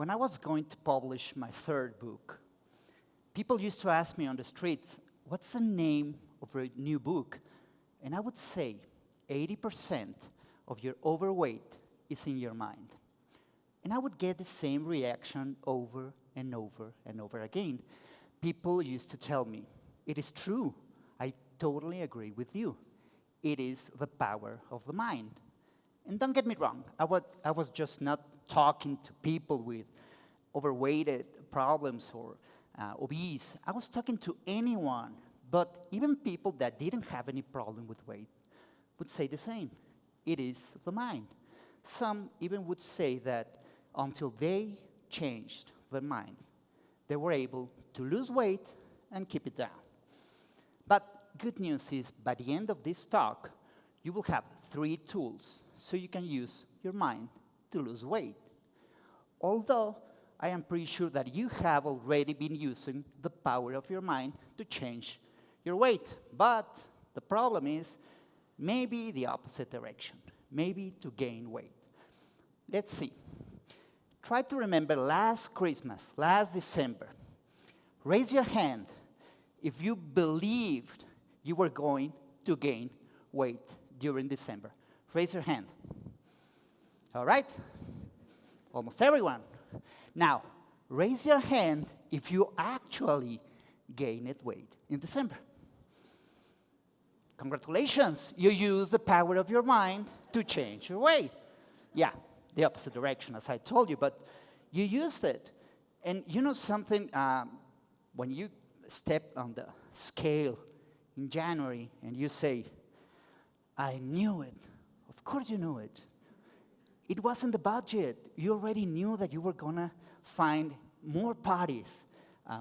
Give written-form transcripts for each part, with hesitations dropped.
When I was going to publish my third book, people used to ask me on the streets, what's the name of your new book? And I would say 80% of your overweight is in your mind. And I would get the same reaction over and over and over again. People used to tell me, it is true, I totally agree with you. It is the power of the mind. And don't get me wrong, I was just not talking to people with overweighted problems or obese. I was talking to anyone, but even people that didn't have any problem with weight would say the same. It is the mind. Some even would say that until they changed their mind, they were able to lose weight and keep it down. But good news is, by the end of this talk, you will have 3 tools so you can use your mind to lose weight. Although I am pretty sure that you have already been using the power of your mind to change your weight. But the problem is maybe the opposite direction, maybe to gain weight. Let's see. Try to remember last Christmas, last December. Raise your hand if you believed you were going to gain weight during December. Raise your hand. All right? Almost everyone. Now, raise your hand if you actually gained weight in December. Congratulations, you used the power of your mind to change your weight. Yeah, the opposite direction, as I told you, but you used it. And you know something, when you step on the scale in January and you say, I knew it. Of course you knew it. It wasn't the budget. You already knew that you were going to find more parties,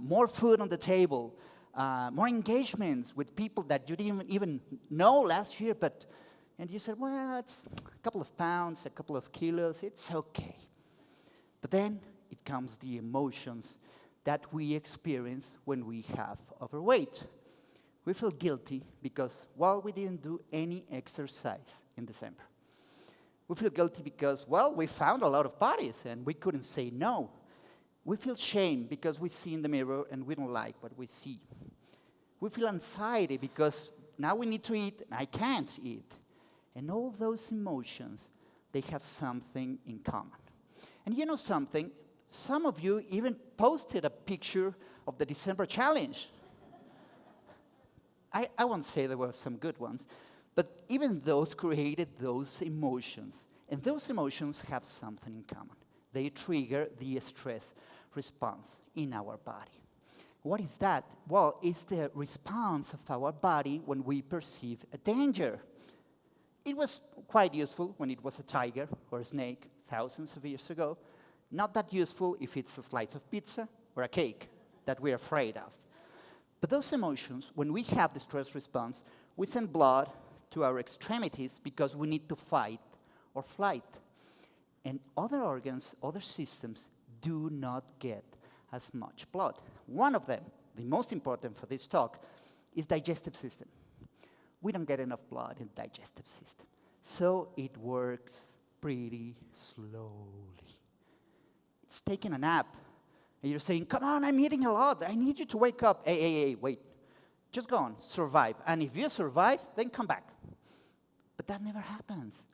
more food on the table, more engagements with people that you didn't even know last year, and you said, well, it's a couple of pounds, a couple of kilos, it's okay. But then it comes the emotions that we experience when we have overweight. We feel guilty because, well, we didn't do any exercise in December. We feel guilty because, well, we found a lot of parties and we couldn't say no. We feel shame because we see in the mirror and we don't like what we see. We feel anxiety because now we need to eat and I can't eat. And all those emotions, they have something in common. And you know something? Some of you even posted a picture of the December challenge. I won't say there were some good ones, but even those created those emotions. And those emotions have something in common. They trigger the stress response in our body. What is that? Well, it's the response of our body when we perceive a danger. It was quite useful when it was a tiger or a snake thousands of years ago. Not that useful if it's a slice of pizza or a cake that we're afraid of. But those emotions, when we have the stress response, we send blood to our extremities because we need to fight or flight. And other organs, other systems, do not get as much blood. One of them, the most important for this talk, is digestive system. We don't get enough blood in the digestive system. So it works pretty slowly. It's taking a nap. And you're saying, come on, I'm eating a lot. I need you to wake up. Hey, wait. Just go on, survive. And if you survive, then come back. But that never happens.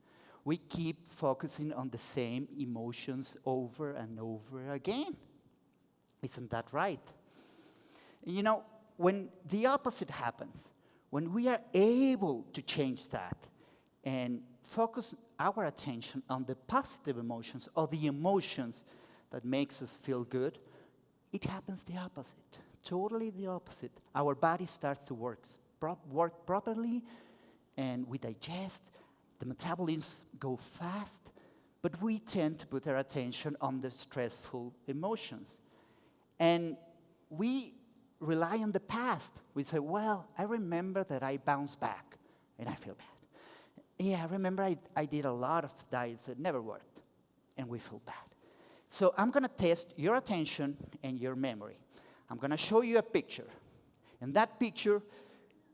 We keep focusing on the same emotions over and over again. Isn't that right? You know, when the opposite happens, when we are able to change that and focus our attention on the positive emotions or the emotions that makes us feel good, it happens the opposite, totally the opposite. Our body starts to work properly, and we digest, the metabolism go fast, but we tend to put our attention on the stressful emotions. And we rely on the past. We say, well, I remember that I bounced back, and I feel bad. Yeah, I remember I did a lot of diets that never worked, and we feel bad. So I'm going to test your attention and your memory. I'm going to show you a picture. In that picture,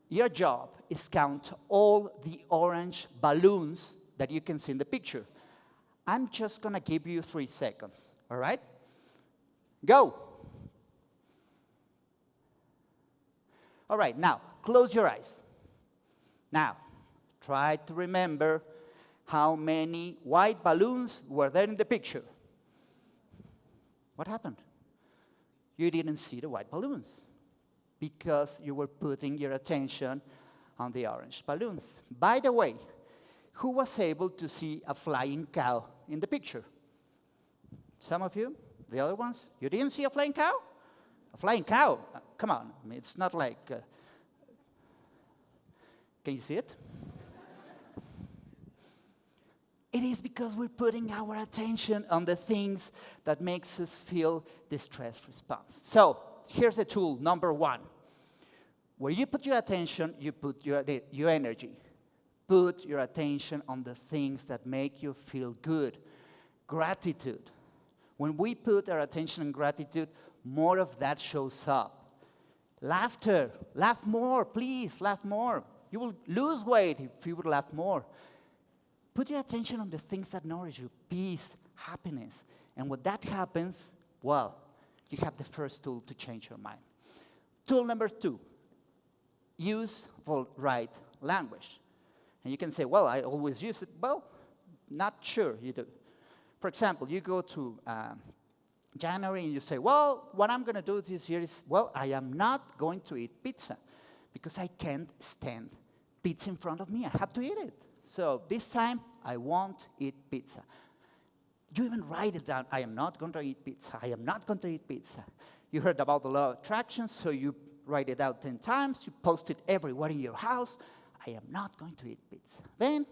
your job is count all the orange balloons that you can see in the picture. I'm just going to give you 3 seconds, all right? Go. All right, now, close your eyes. Now, try to remember how many white balloons were there in the picture. What happened? You didn't see the white balloons because you were putting your attention on the orange balloons. By the way, who was able to see a flying cow in the picture? Some of you? The other ones? You didn't see a flying cow? A flying cow? Come on, I mean, it's not like... Can you see it? It is because we're putting our attention on the things that makes us feel the stress response. So, here's the tool, number 1. Where you put your attention, you put your energy. Put your attention on the things that make you feel good. Gratitude. When we put our attention on gratitude, more of that shows up. Laughter. Laugh more, please, laugh more. You will lose weight if you would laugh more. Put your attention on the things that nourish you, peace, happiness. And when that happens, well, you have the first tool to change your mind. Tool number 2, use the right language. And you can say, well, I always use it. Well, not sure you do. For example, you go to January and you say, well, what I'm going to do this year is, well, I am not going to eat pizza because I can't stand pizza in front of me. I have to eat it. So this time, I won't eat pizza. You even write it down. I am not going to eat pizza. I am not going to eat pizza. You heard about the law of attraction, so you write it out 10 times. You post it everywhere in your house. I am not going to eat pizza. Then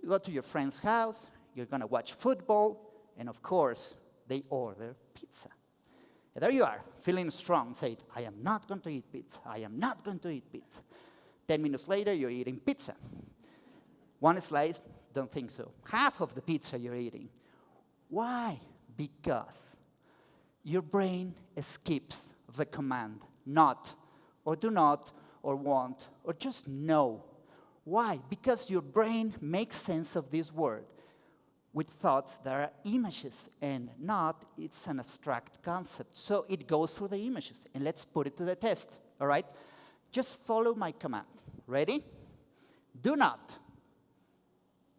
you go to your friend's house. You're going to watch football. And, of course, they order pizza. And there you are, feeling strong. Say, I am not going to eat pizza. I am not going to eat pizza. 10 minutes later, you're eating pizza. One slice, don't think so. Half of the pizza you're eating. Why? Because your brain skips the command not, or do not, or want, or just no. Why? Because your brain makes sense of this word with thoughts that are images, and not, it's an abstract concept. So it goes for the images, and let's put it to the test, all right? Just follow my command. Ready? Do not.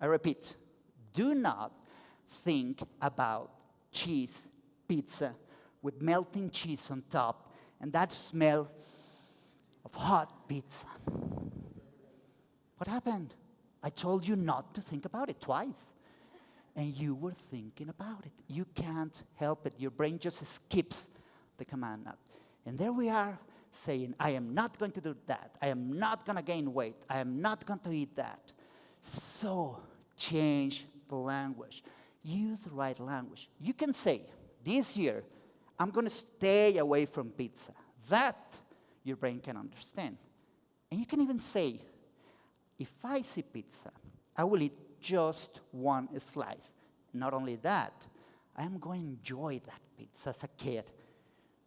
I repeat, do not think about cheese pizza with melting cheese on top and that smell of hot pizza. What happened? I told you not to think about it twice. And you were thinking about it. You can't help it. Your brain just skips the command not. And there we are saying, I am not going to do that. I am not going to gain weight. I am not going to eat that. So change the language. Use the right language. You can say, this year, I'm going to stay away from pizza. That your brain can understand. And you can even say, if I see pizza, I will eat just one slice. Not only that, I am going to enjoy that pizza as a kid.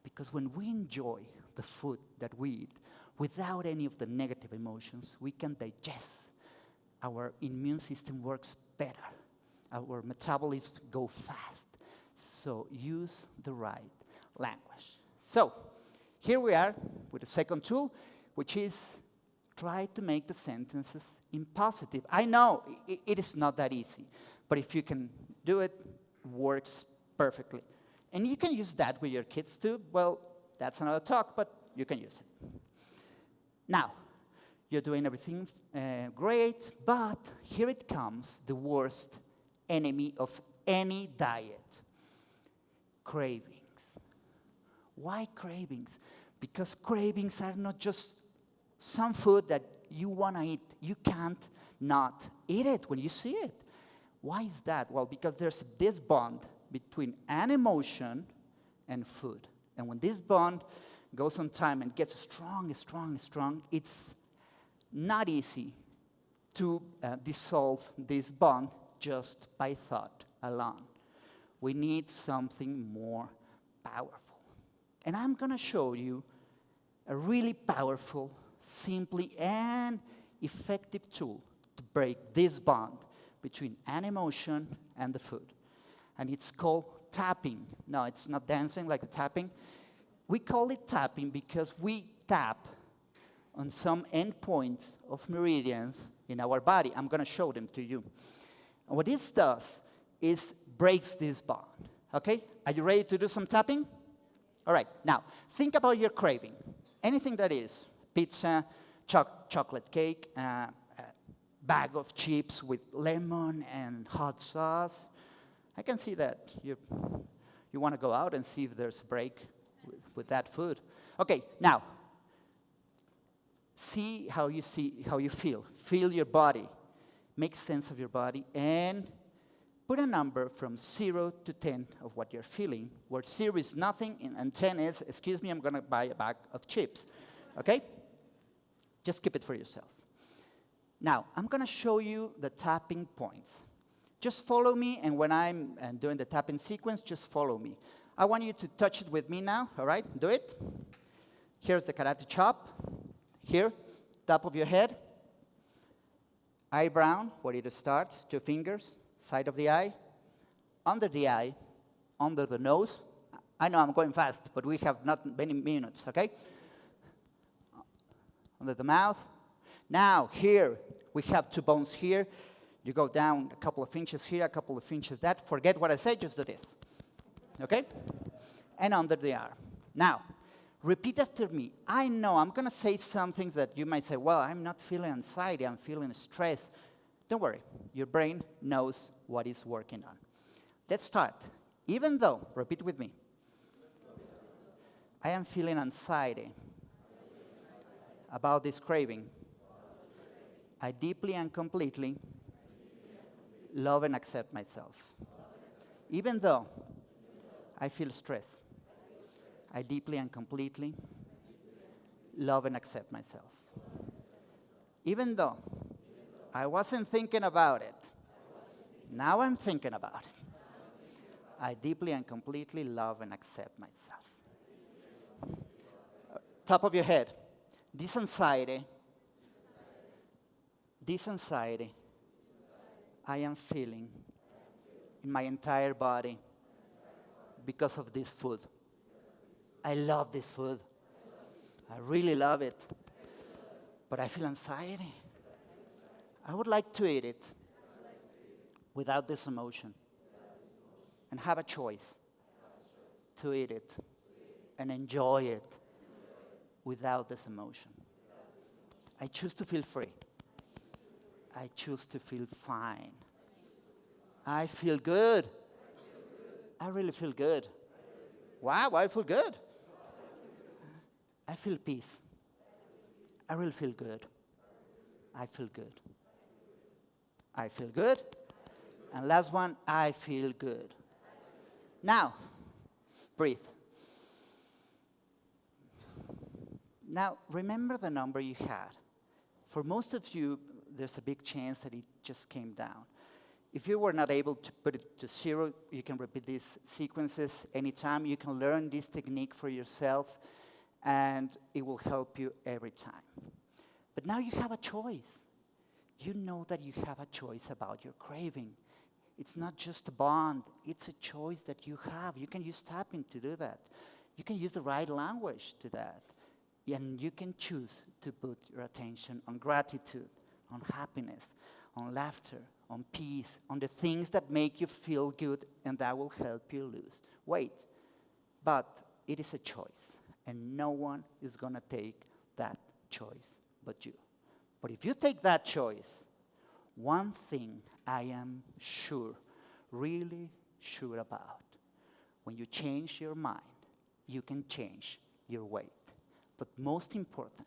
Because when we enjoy the food that we eat without any of the negative emotions, we can digest. Our immune system works better. Our metabolism go fast. So use the right language. So here we are with the second tool, which is try to make the sentences in positive. I know it is not that easy, but if you can do it, it works perfectly. And you can use that with your kids too. Well, that's another talk, but you can use it. Now, you're doing everything great, but here it comes, the worst enemy of any diet. Cravings. Why cravings? Because cravings are not just some food that you want to eat. You can't not eat it when you see it. Why is that? Well, because there's this bond between an emotion and food. And when this bond goes on time and gets strong, it's not easy to dissolve this bond just by thought alone. We need something more powerful. And I'm going to show you a really powerful, simply and effective tool to break this bond between an emotion and the food. And it's called tapping. No, it's not dancing like a tapping. We call it tapping because we tap on some endpoints of meridians in our body. I'm going to show them to you. And what this does is breaks this bond. Okay? Are you ready to do some tapping? All right. Now, think about your craving. Anything that is pizza, chocolate cake, bag of chips with lemon and hot sauce. I can see that you want to go out and see if there's a break with that food. Okay, now, see how you feel. Feel your body. Make sense of your body and put a number from 0 to 10 of what you're feeling, where 0 is nothing and 10 is, excuse me, I'm going to buy a bag of chips. Okay? Just keep it for yourself. Now, I'm going to show you the tapping points. Just follow me, and when I'm doing the tapping sequence, just follow me. I want you to touch it with me now, all right? Do it. Here's the karate chop. Here, top of your head. Eyebrow, where it starts, 2 fingers, side of the eye, under the nose. I know I'm going fast, but we have not many minutes, okay? Under the mouth. Now, here, we have 2 bones here. You go down a couple of inches here, a couple of inches that. Forget what I said, just do this. Okay? And under the arm. Now, repeat after me. I know I'm going to say some things that you might say, well, I'm not feeling anxiety, I'm feeling stress. Don't worry. Your brain knows what it's working on. Let's start. Even though, repeat with me, I am feeling anxiety about this craving, I deeply and completely love and accept myself. Even though I feel stress, I deeply and completely love and accept myself. Even though I wasn't thinking about it, now I'm thinking about it. I deeply and completely love and accept myself. Top of your head. This anxiety, I am feeling in my entire body because of this food. I love this food. I really love it. But I feel anxiety. I would like to eat it without this emotion and have a choice to eat it and enjoy it without this emotion. I choose to feel free. I choose to feel fine. I feel good. I really feel good. Wow, I feel good. I feel peace. I really feel good. I feel good. I feel good. And last one, I feel good. Now, breathe. Now, remember the number you had. For most of you, there's a big chance that it just came down. If you were not able to put it to 0, you can repeat these sequences anytime. You can learn this technique for yourself, and it will help you every time. But now you have a choice. You know that you have a choice about your craving. It's not just a bond. It's a choice that you have. You can use tapping to do that. You can use the right language to that. And you can choose to put your attention on gratitude, on happiness, on laughter, on peace, on the things that make you feel good and that will help you lose weight. But it is a choice, and no one is going to take that choice but you. But if you take that choice, one thing I am sure, really sure about, when you change your mind, you can change your weight. But most important,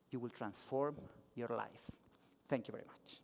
you will transform your life. Thank you very much.